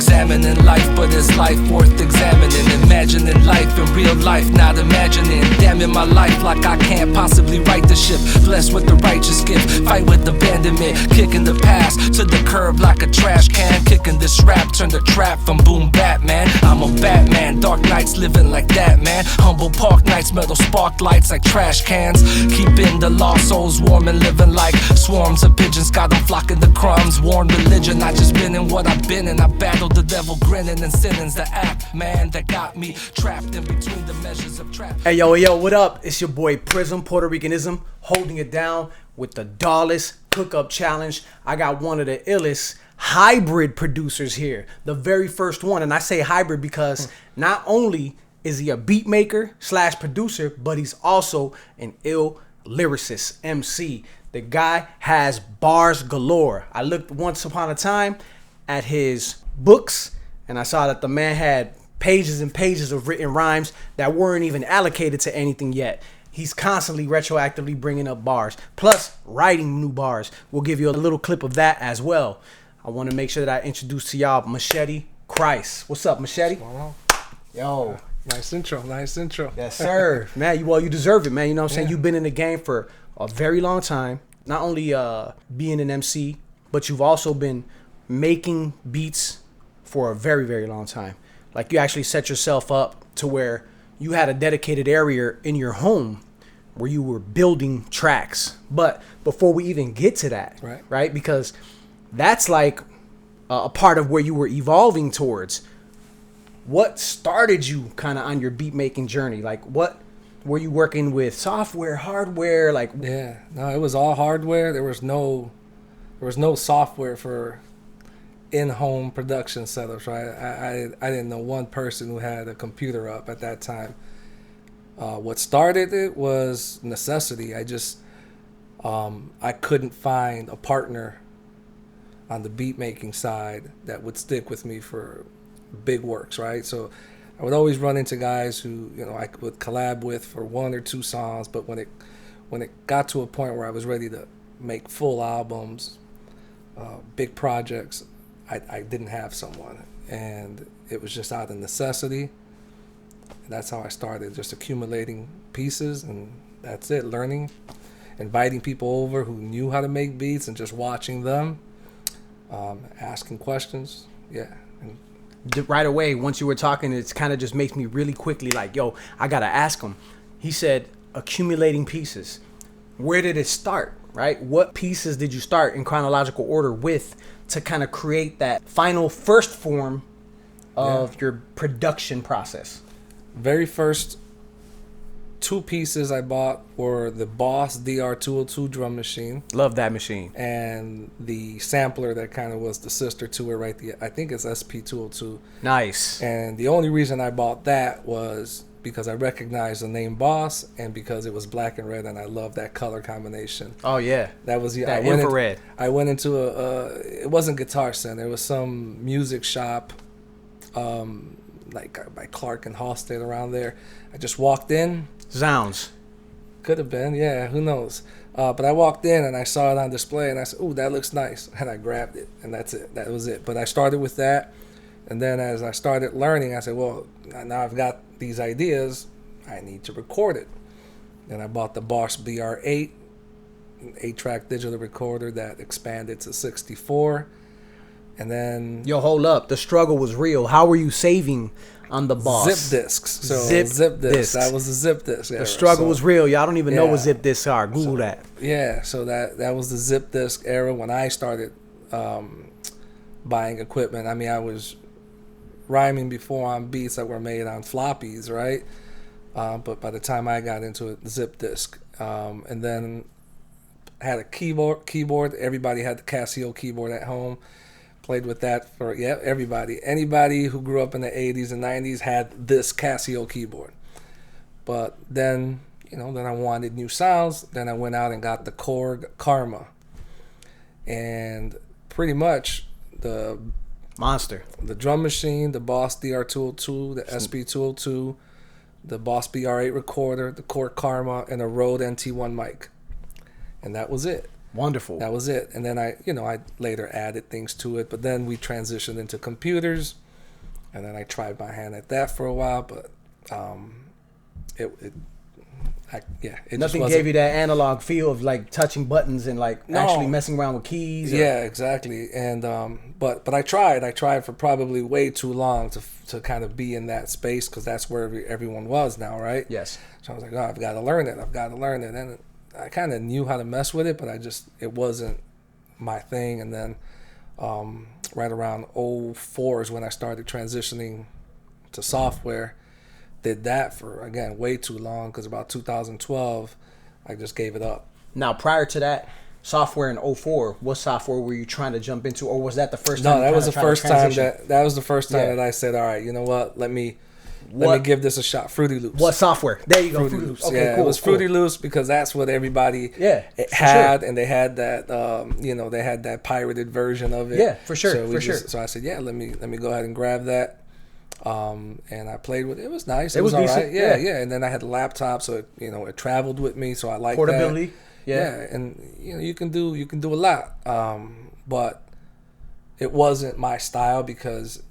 examining life, but is life worth examining? Imagining life in real life, not imagining. Damning my life like I can't possibly right the ship. Blessed with the righteous gift, fight with abandonment. Kicking the past to the curb like a trash can. Kicking this rap, turn the trap from boom bap, man. I'm a Batman, dark nights living like that, man. Humble park nights, metal spark lights like trash cans. Keeping the lost souls warm and living like swarms of pigeons. Got them flocking the crumbs. Worn religion, I just been in what I've been in. I battled the devil grinning and sinning's the act, man, that got me trapped in between the measures of trap. Hey yo, what up? It's your boy Prism, Puerto Ricanism, holding it down with the Dawless Cook-Up Challenge. I got one of the illest hybrid producers here, the very first one. And I say hybrid because not only is he a beat maker / producer, but he's also an ill lyricist, MC. The guy has bars galore. I looked once upon a time at his books and I saw that the man had pages and pages of written rhymes that weren't even allocated to anything yet. He's constantly retroactively bringing up bars, plus writing new bars. We'll give you a little clip of that as well. I want to make sure that I introduce to y'all Machete Christ. What's up, Machete? Yo. Nice intro. Yes, sir. Man, you deserve it, man. You know what I'm saying? You've been in the game for a very long time. Not only being an MC, but you've also been making beats for a very, very long time. Like, you actually set yourself up to where you had a dedicated area in your home where you were building tracks. But before we even get to that, right? Because that's like a part of where you were evolving towards. What started you kind of on your beat making journey? Like, what were you working with? Software, hardware? Like, yeah, no, it was all hardware. There was no software for in-home production setups, right? I didn't know one person who had a computer up at that time. What started it was necessity. I couldn't find a partner on the beat making side that would stick with me for big works, right? So I would always run into guys who, I would collab with for one or two songs, but when it got to a point where I was ready to make full albums, big projects, I didn't have someone, and it was just out of necessity. And that's how I started, just accumulating pieces, and that's it. Learning, inviting people over who knew how to make beats, and just watching them, asking questions. Yeah. And right away, once you were talking, it kind of just makes me really quickly like, yo, I gotta ask him. He said accumulating pieces. Where did it start, right? What pieces did you start in chronological order with to kind of create that final first form of your production process? Very first two pieces I bought were the Boss DR202 drum machine. Love that machine. And the sampler that kind of was the sister to it, right? I think it's SP202. Nice. And the only reason I bought that was because I recognized the name Boss, and because it was black and red, and I love that color combination. Oh yeah, that was that infrared. I went into it wasn't Guitar Center. It was some music shop, like by Clark and Halstead around there. I just walked in. Zounds. Could have been, yeah. Who knows? But I walked in and I saw it on display, and I said, "Ooh, that looks nice," and I grabbed it, and that's it. That was it. But I started with that. And then as I started learning, I said, well, now I've got these ideas, I need to record it. Then I bought the Boss BR8, an 8-track digital recorder that expanded to 64. And then... Yo, hold up. The struggle was real. How were you saving on the Boss? Zip discs. So zip discs. That was the zip disc era. The struggle was real. Y'all don't even know what zip discs are. Google that. Yeah, so that was the zip disc era when I started buying equipment. I mean, I was rhyming before on beats that were made on floppies, right? But by the time I got into it, zip disc. And then had a keyboard. Everybody had the Casio keyboard at home. Played with that for, everybody. Anybody who grew up in the 80s and 90s had this Casio keyboard. But then, then I wanted new sounds. Then I went out and got the Korg Karma. And pretty much the monster. The drum machine, the Boss DR202, the SP202, the Boss BR8 recorder, the Korg Karma, and a Rode NT1 mic. And that was it. Wonderful. That was it. And then I later added things to it, but then we transitioned into computers, and then I tried my hand at that for a while, but it Nothing gave you that analog feel of like touching buttons and like actually messing around with keys. Yeah, exactly. And but I tried for probably way too long to kind of be in that space, because that's where everyone was now, right? Yes. So I was like, oh, I've got to learn it. And I kind of knew how to mess with it, but it wasn't my thing. And then right around 2004 is when I started transitioning to software. Did that for, again, way too long, because about 2012, I just gave it up. Now, prior to that, software in 2004, what software were you trying to jump into, or was that the first time? No, that was the first time that was the first time that I said, all right, you know what, let me give this a shot. Fruity Loops. What software? There you go. Fruity Loops. Okay, yeah, cool, it was Fruity Loops, because that's what everybody had, and they had that they had that pirated version of it. Yeah, for sure. So I said, yeah, let me go ahead and grab that. And I played with it. It was nice. It was all decent. Right. Yeah. And then I had a laptop, so it traveled with me. So I liked portability. That. Yeah. And you can do a lot. But it wasn't my style, because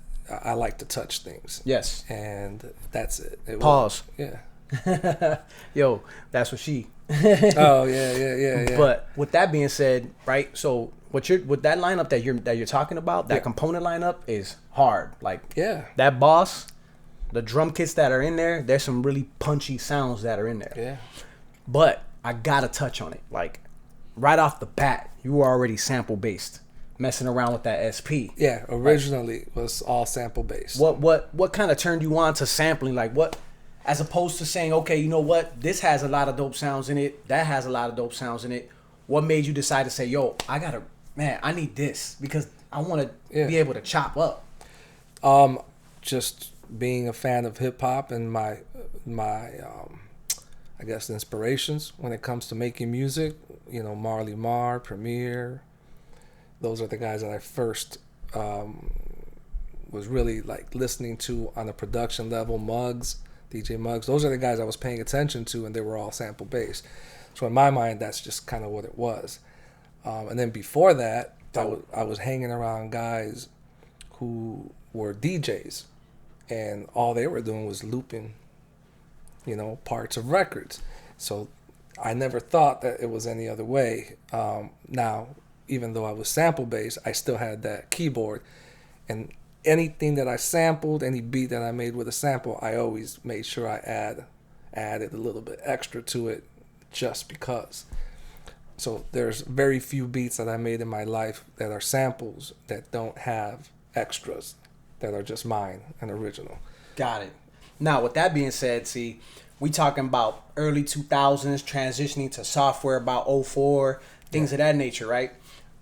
I like to touch things. Yes. And that's it. Pause. Yeah. Yo, that's what she. Oh yeah. But with that being said, right? So with that lineup that you're talking about, that component lineup is hard. Like that Boss, the drum kits that are in there, there's some really punchy sounds that are in there. Yeah. But I gotta touch on it. Like right off the bat, you were already sample based, messing around with that SP. Yeah, originally was all sample based. What kind of turned you on to sampling? Like what? As opposed to saying, okay, you know what, this has a lot of dope sounds in it, that has a lot of dope sounds in it. What made you decide to say, yo, I need this, because I want to be able to chop up? Just being a fan of hip hop, and my I guess inspirations when it comes to making music, Marley Marl, Premier, those are the guys that I first was really like listening to on a production level. DJ Muggs, those are the guys I was paying attention to, and they were all sample based. So in my mind, that's just kind of what it was. And then before that, I was hanging around guys who were DJs, and all they were doing was looping, parts of records. So I never thought that it was any other way. Now, even though I was sample based, I still had that keyboard, and anything that I sampled, any beat that I made with a sample, I always made sure I added a little bit extra to it, just because. So there's very few beats that I made in my life that are samples that don't have extras, that are just mine and original. Got it. Now, with that being said, see, we talking about early 2000s, transitioning to software about 2004, things of that nature, right?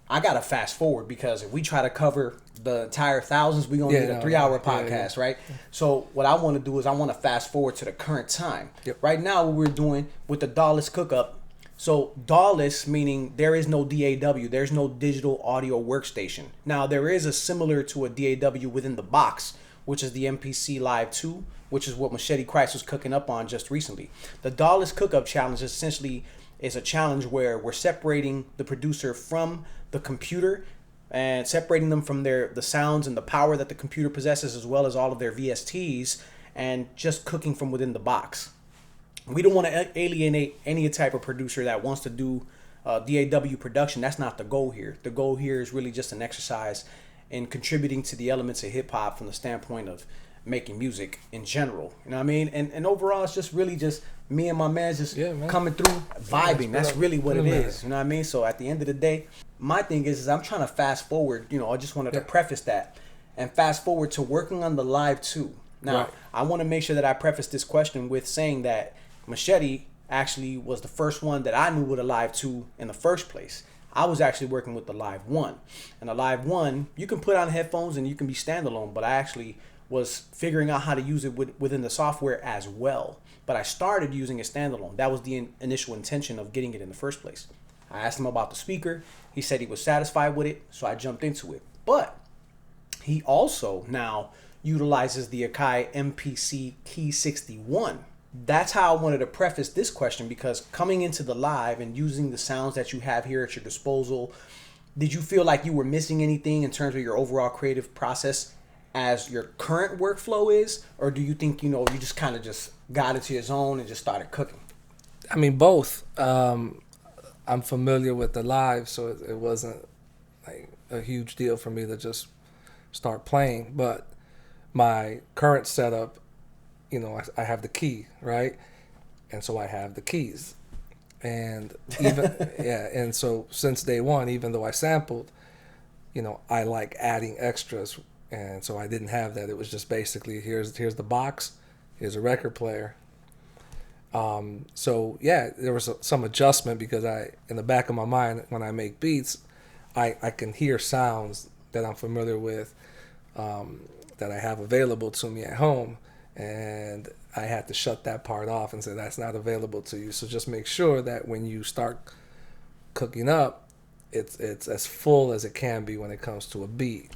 I got to fast forward, because if we try to cover the entire thousands, we're going to need a 3-hour podcast, right? So what I want to do is I want to fast forward to the current time. Yep. Right now, what we're doing with the DAWless Cookup. So DAWless, meaning there is no DAW. There's no digital audio workstation. Now, there is a similar to a DAW within the box, which is the MPC Live 2, which is what Machete Christ was cooking up on just recently. The DAWless Cookup Challenge essentially is a challenge where we're separating the producer from the computer and separating them from the sounds and the power that the computer possesses, as well as all of their VSTs, and just cooking from within the box. We don't want to alienate any type of producer that wants to do DAW production. That's not the goal here. The goal here is really just an exercise in contributing to the elements of hip hop from the standpoint of making music in general. You know what I mean? And overall, it's just really just me and my man just coming through, vibing. That's really what it is. You know what I mean? So at the end of the day, my thing is I'm trying to fast forward. I just wanted to preface that and fast forward to working on the Live 2. Now, I want to make sure that I preface this question with saying that Machete actually was the first one that I knew with a Live 2 in the first place. I was actually working with the Live 1. And the Live 1, you can put on headphones and you can be standalone, but I actually was figuring out how to use it within the software as well. But I started using it standalone. That was the initial intention of getting it in the first place. I asked him about the speaker. He said he was satisfied with it, so I jumped into it. But he also now utilizes the Akai MPC Key 61, that's how I wanted to preface this question, because coming into the live and using the sounds that you have here at your disposal, did you feel like you were missing anything in terms of your overall creative process as your current workflow is? Or do you think, you just kind of just got into your zone and just started cooking? I mean, both. I'm familiar with the live, so it wasn't like a huge deal for me to just start playing. But my current setup, I have the key, right? And so I have the keys. And even and so since day one, even though I sampled, I like adding extras, and so I didn't have that. It was just basically here's the box, here's a record player. So yeah, there was some adjustment because in the back of my mind when I make beats, I can hear sounds that I'm familiar with, that I have available to me at home, and I had to shut that part off and say that's not available to you. So just make sure that when you start cooking up, it's as full as it can be when it comes to a beat,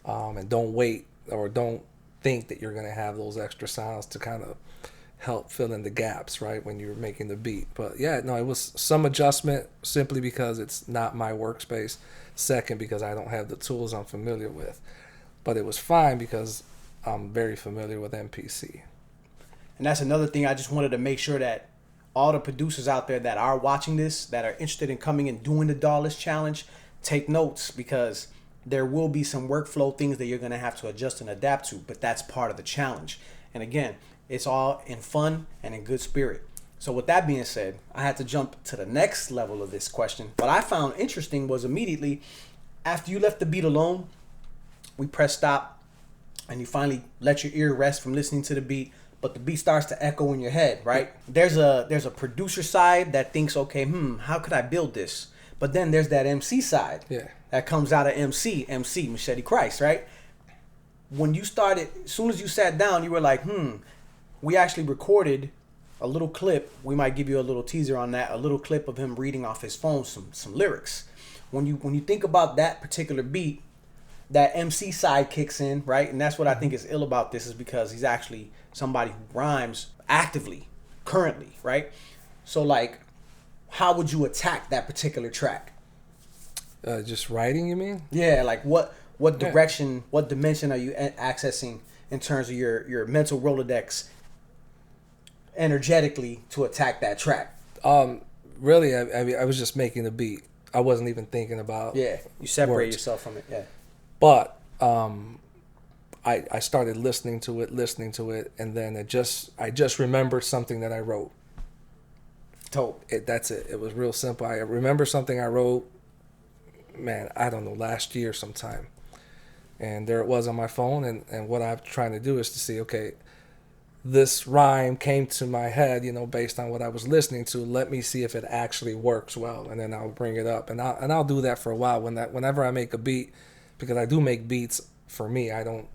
and don't wait or don't think that you're gonna have those extra sounds to kind of help fill in the gaps, right, when you're making the beat. But yeah, no, it was some adjustment simply because it's not my workspace. Second, because I don't have the tools I'm familiar with. But it was fine because I'm very familiar with MPC. And that's another thing I just wanted to make sure that all the producers out there that are watching this, that are interested in coming and doing the Dawless Challenge, take notes, because there will be some workflow things that you're going to have to adjust and adapt to, but that's part of the challenge. And again, it's all in fun and in good spirit. So with that being said, I had to jump to the next level of this question. What I found interesting was immediately after you left the beat alone, we pressed stop and you finally let your ear rest from listening to the beat, but the beat starts to echo in your head, right? There's a producer side that thinks, okay, how could I build this? But then there's that MC side that comes out of MC Machete Christ, right? When you started, as soon as you sat down, you were like, we actually recorded a little clip. We might give you a little teaser on that, a little clip of him reading off his phone some lyrics. When you think about that particular beat, that MC side kicks in, right? And that's what I think is ill about this, is because he's actually somebody who rhymes actively, currently, right? So like, how would you attack that particular track? Just writing, you mean? Yeah, like what direction, what dimension are you accessing in terms of your mental Rolodex energetically to attack that track? Really, I was just making the beat. I wasn't even thinking about you separate words. yourself from it. But I started listening to it, and then I just remembered something that I wrote. That's it. It was real simple. I remember something I wrote, man, I don't know, last year sometime. And there it was on my phone, and what I'm trying to do is to see, okay, this rhyme came to my head, based on what I was listening to. Let me see if it actually works well, and then I'll bring it up, and I'll do that for a while. Whenever I make a beat, because I do make beats for me. I don't.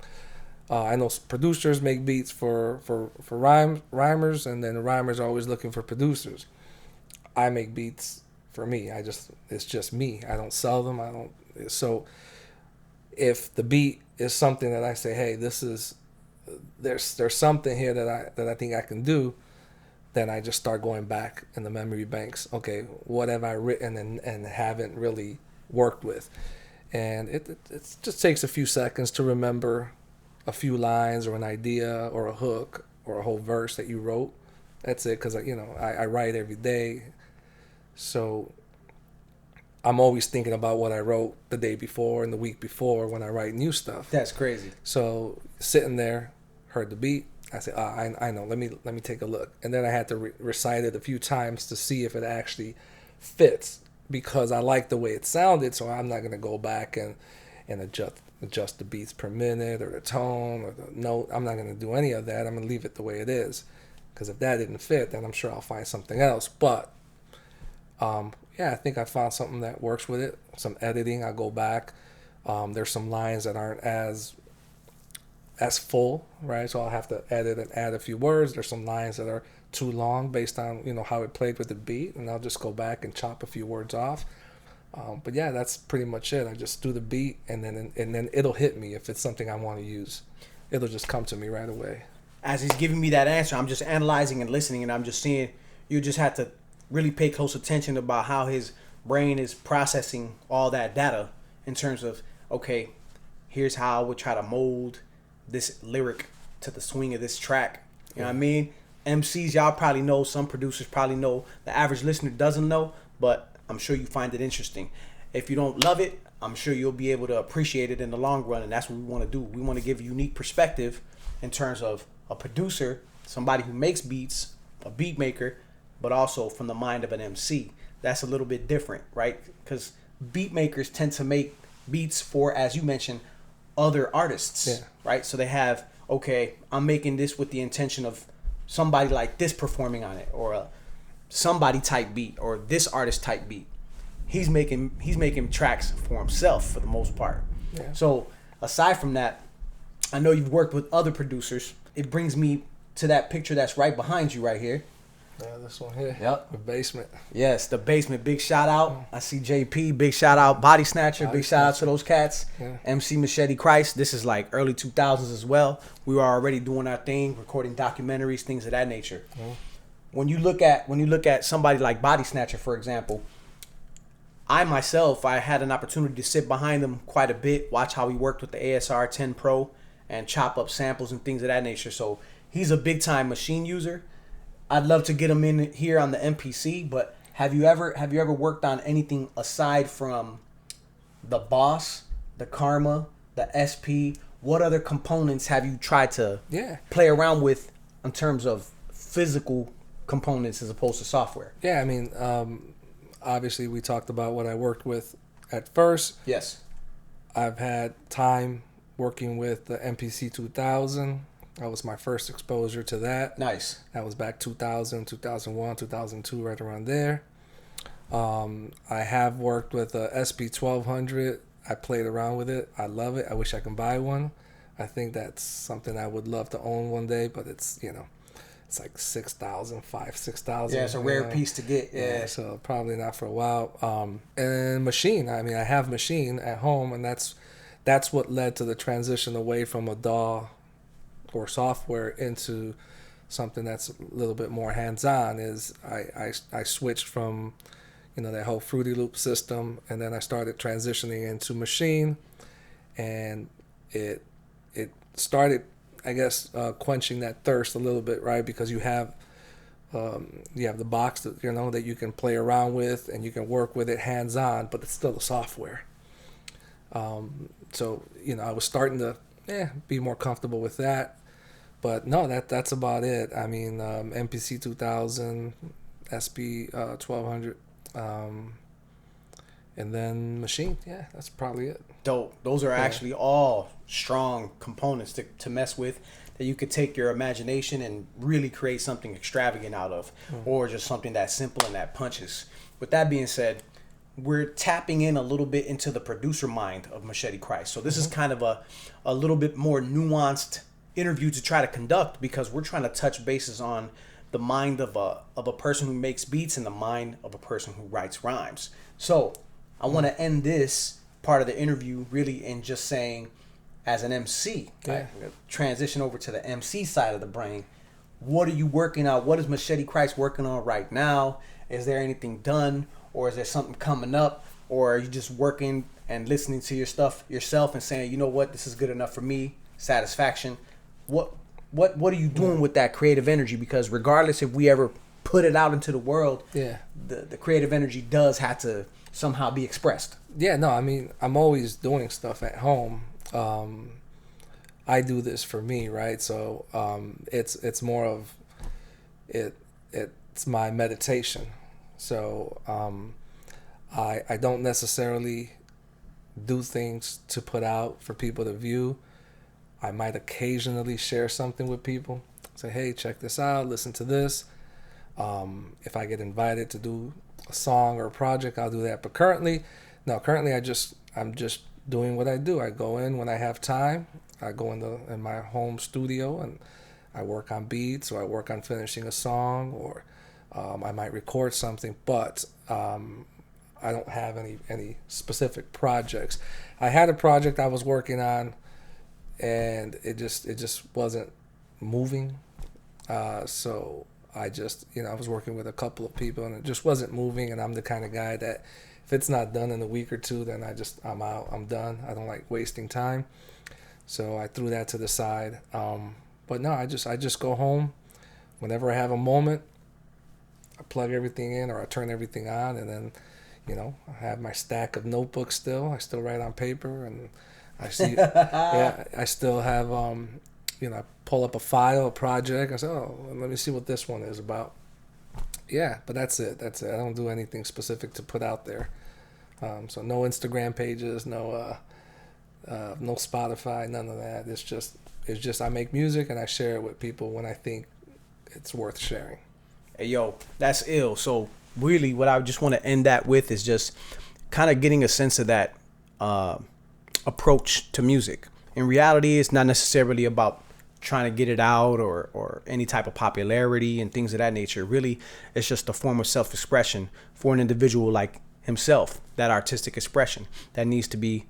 I know producers make beats for rhymers, and then the rhymers are always looking for producers. I make beats for me. It's just me. I don't sell them. I don't. So if the beat is something that I say, hey, there's something here that I think I can do, then I just start going back in the memory banks. Okay, what have I written and haven't really worked with? And it just takes a few seconds to remember a few lines or an idea or a hook or a whole verse that you wrote. That's it, because I write every day. So I'm always thinking about what I wrote the day before and the week before when I write new stuff. That's crazy. So sitting there, heard the beat. I said, I know. Let me take a look. And then I had to recite it a few times to see if it actually fits, because I like the way it sounded. So I'm not gonna go back and adjust the beats per minute or the tone or the note. I'm not gonna do any of that. I'm gonna leave it the way it is, because if that didn't fit, then I'm sure I'll find something else. But I think I found something that works with it. Some editing, I'll go back. There's some lines that aren't as full, right? So I'll have to edit and add a few words. There's some lines that are too long based on how it played with the beat, and I'll just go back and chop a few words off. But yeah, that's pretty much it. I just do the beat, and then it'll hit me if it's something I want to use. It'll just come to me right away. as he's giving me that answer, I'm just analyzing and listening, and I'm just seeing. You just have to really pay close attention about how his brain is processing all that data in terms of, okay, here's how I would try to mold this lyric to the swing of this track. You know what I mean? MCs, y'all probably know, some producers probably know, the average listener doesn't know, but I'm sure you find it interesting. If you don't love it, I'm sure you'll be able to appreciate it in the long run, and that's what we want to do. We want to give a unique perspective in terms of a producer, somebody who makes beats, a beat maker, but also from the mind of an MC. That's a little bit different, right? Because beat makers tend to make beats for, as you mentioned, other artists, right? So they have, okay, I'm making this with the intention of somebody like this performing on it, or a somebody type beat, or this artist type beat. He's making tracks for himself for the most part. Yeah. So aside from that, I know you've worked with other producers. It brings me to that picture that's right behind you right here. Yeah, this one here. Yep. The Basement. Yes, The Basement. Big shout out. I see JP. Big shout out. Body Snatcher. Big shout out to those cats. Yeah. MC Machete Christ. This is like early 2000s as well. We were already doing our thing, recording documentaries, things of that nature. When you look at somebody like Body Snatcher, for example, I had an opportunity to sit behind him quite a bit, watch how he worked with the ASR 10 Pro and chop up samples and things of that nature. So he's a big time machine user. I'd love to get him in here on the MPC, but have you ever worked on anything aside from the Boss, the Karma, the SP? What other components have you tried to play around with in terms of physical components as opposed to software? Yeah, I mean, obviously we talked about what I worked with at first. Yes. I've had time working with the MPC 2000. That was my first exposure to that. Nice. That was back 2000, 2001, 2002, right around there. I have worked with a SP1200. I played around with it. I love it. I wish I can buy one. I think that's something I would love to own one day, but it's, it's like $6,000. Yeah, it's a rare piece to get. Yeah. So probably not for a while. And Machine. I mean, I have Machine at home, and that's what led to the transition away from a DAW or software into something that's a little bit more hands-on. Is I switched from that whole Fruity Loop system, and then I started transitioning into Machine, and it started, I guess, quenching that thirst a little bit, right? Because you have the box that that you can play around with and you can work with it hands-on, but it's still a software. So I was starting to be more comfortable with that. But no, that's about it. I mean, MPC 2000, SP 1200, and then Machine. Yeah, that's probably it. Dope. Those are actually all strong components to mess with that you could take your imagination and really create something extravagant out of, or just something that's simple and that punches. With that being said, we're tapping in a little bit into the producer mind of Machete Christ. So this is kind of a little bit more nuanced interview to try to conduct, because we're trying to touch bases on the mind of a person who makes beats and the mind of a person who writes rhymes. So I want to end this part of the interview really in just saying, as an MC, right, transition over to the MC side of the brain. What are you working on? What is Machete Christ working on right now? Is there anything done, or is there something coming up, or are you just working and listening to your stuff yourself and saying, you know what, this is good enough for me, satisfaction? What are you doing with that creative energy? Because regardless if we ever put it out into the world, the creative energy does have to somehow be expressed. Yeah, no, I mean, I'm always doing stuff at home. I do this for me, right? So it's more of it's my meditation. So I don't necessarily do things to put out for people to view. I might occasionally share something with people. Say, hey, check this out, listen to this. If I get invited to do a song or a project, I'll do that. But currently I'm just doing what I do. I go in when I have time. I go in my home studio and I work on beats, or I work on finishing a song, or I might record something. But I don't have any specific projects. I had a project I was working on, and it just wasn't moving. So I just, I was working with a couple of people and it just wasn't moving. And I'm the kind of guy that if it's not done in a week or two, then I'm out, I'm done. I don't like wasting time. So I threw that to the side. But no, I just go home whenever I have a moment. I plug everything in or I turn everything on, and then, I have my stack of notebooks still. I still write on paper, and I see, I still have, I pull up a file, a project. I say, let me see what this one is about. Yeah, but that's it. I don't do anything specific to put out there. So no Instagram pages, no Spotify, none of that. It's just I make music and I share it with people when I think it's worth sharing. Hey, yo, that's ill. So really what I just want to end that with is just kind of getting a sense of that approach to music. In reality, it's not necessarily about trying to get it out or any type of popularity and things of that nature. Really, it's just a form of self-expression for an individual like himself, that artistic expression that needs to be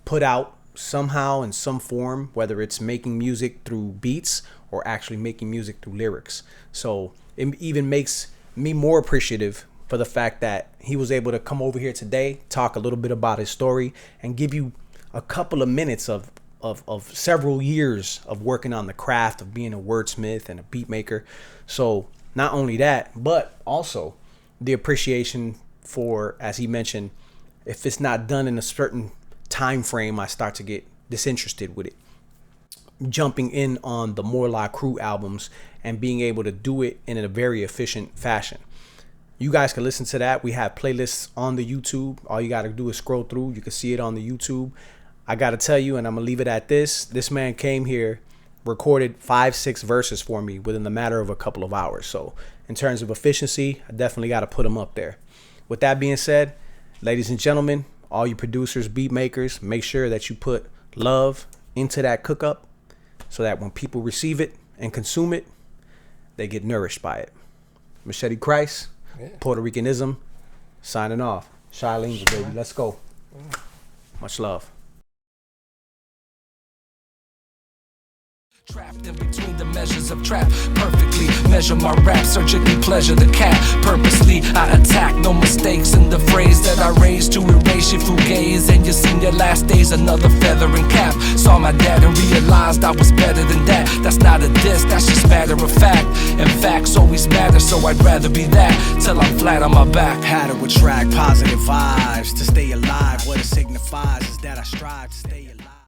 put out somehow in some form, whether it's making music through beats or actually making music through lyrics. So it even makes me more appreciative for the fact that he was able to come over here today, talk a little bit about his story, and give you a couple of minutes of several years of working on the craft of being a wordsmith and a beat maker. So not only that, but also the appreciation for, as he mentioned, if it's not done in a certain time frame, I start to get disinterested with it. Jumping in on the More La Crew albums and being able to do it in a very efficient fashion. You guys can listen to that. We have playlists on the YouTube. All you got to do is scroll through. You can see it on the YouTube. I got to tell you, and I'm going to leave it at this. This man came here, recorded 5-6 verses for me within the matter of a couple of hours. So in terms of efficiency, I definitely got to put him up there. With that being said, ladies and gentlemen, all you producers, beat makers, make sure that you put love into that cook up so that when people receive it and consume it, they get nourished by it. Machete Christ, Puerto Ricanism, signing off. Charlene, baby, let's go. Much love. Trapped in between the measures of trap, perfectly measure my rap, surgically pleasure the cat. Purposely I attack, no mistakes in the phrase that I raised to erase your gaze. And you seen your last days, another feather and cap. Saw my dad and realized I was better than that. That's not a diss, that's just matter of fact. And facts always matter, so I'd rather be that till I'm flat on my back. How to attract positive vibes to stay alive. What it signifies is that I strive to stay